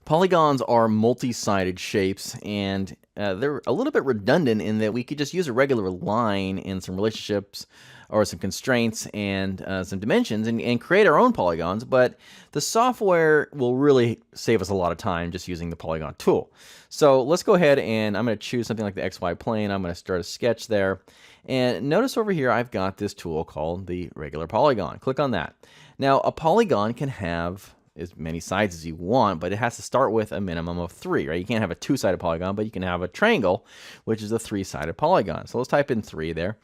Polygons are multi-sided shapes, and they're a little bit redundant in that we could just use a regular line in some relationships or some constraints and some dimensions and create our own polygons, but the software will really save us a lot of time just using the polygon tool. So let's go ahead and I'm going to choose something like the XY plane. I'm going to start a sketch there. And notice over here I've got this tool called the regular polygon. Click on that. Now a polygon can have as many sides as you want, but it has to start with a minimum of 3, right? You can't have a 2-sided polygon, but you can have a triangle, which is a 3-sided polygon. So let's type in 3 there.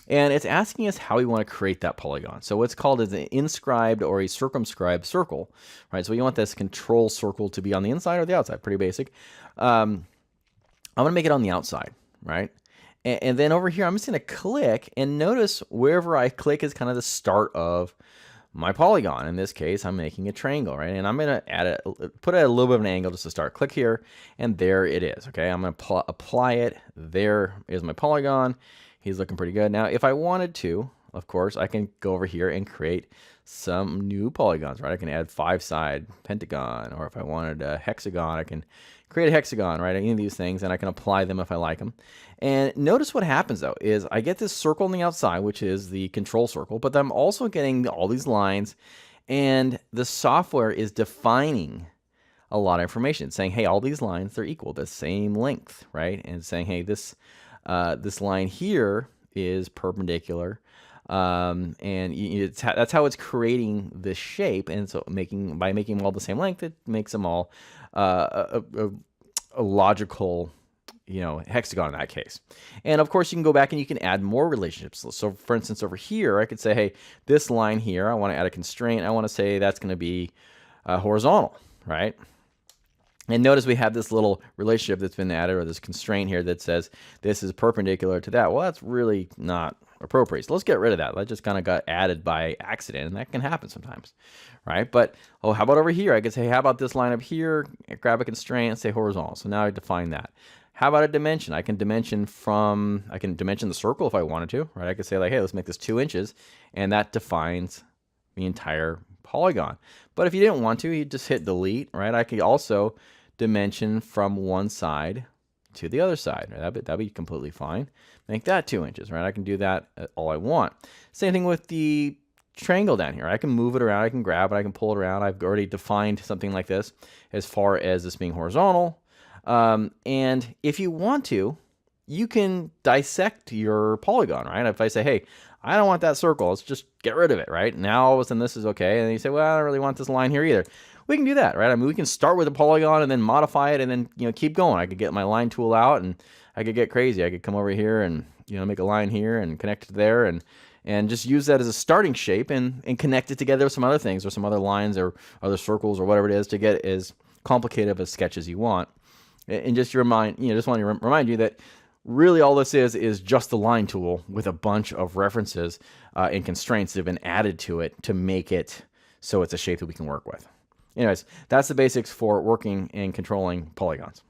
And it's asking us how we want to create that polygon. So what's called is an inscribed or a circumscribed circle, right? So you want this control circle to be on the inside or the outside, pretty basic. I'm going to make it on the outside, right? And then over here, I'm just going to click, and notice wherever I click is kind of the start of my polygon. In this case, I'm making a triangle, right? And I'm going to add it, put it at a little bit of an angle just to start. Click here, and there it is, okay? I'm going to apply it. There is my polygon. He's looking pretty good. Now, if I wanted to, of course, I can go over here and create some new polygons, right? I can add 5-side pentagon, or if I wanted a hexagon, I can create a hexagon, right? Any of these things, and I can apply them if I like them. And notice what happens, though, is I get this circle on the outside, which is the control circle, but I'm also getting all these lines, and the software is defining a lot of information. It's saying, hey, all these lines, they're equal, the same length, right? And saying, hey, this line here is perpendicular, and that's how it's creating this shape. And so by making them all the same length, it makes them all a logical, hexagon in that case. And of course, you can go back and you can add more relationships. So for instance, over here, I could say, hey, this line here, I want to add a constraint. I want to say that's going to be horizontal, right? And notice we have this little relationship that's been added, or this constraint here that says this is perpendicular to that. Well, that's really not appropriate. So let's get rid of that. That just kind of got added by accident, and that can happen sometimes, right? But, how about over here? I could say, how about this line up here? Grab a constraint and say horizontal. So now I define that. How about a dimension? I can dimension the circle if I wanted to, right? I could say like, hey, let's make this 2 inches, and that defines the entire polygon. But if you didn't want to, you just hit delete, right? I could also dimension from one side to the other side. Right? That'd be completely fine. Make that 2 inches, right? I can do that all I want. Same thing with the triangle down here. I can move it around, I can grab it, I can pull it around. I've already defined something like this as far as this being horizontal. And if you want to, you can dissect your polygon, right? If I say, hey, I don't want that circle, let's just get rid of it, right? Now all of a sudden this is okay. And you say, well, I don't really want this line here either. We can do that, right? I mean, we can start with a polygon and then modify it and then, keep going. I could get my line tool out and I could get crazy. I could come over here and, make a line here and connect it there and just use that as a starting shape and connect it together with some other things or some other lines or other circles or whatever it is to get as complicated of a sketch as you want. And just want to remind you that really all this is just the line tool with a bunch of references and constraints that have been added to it to make it so it's a shape that we can work with. Anyways, that's the basics for working and controlling polygons.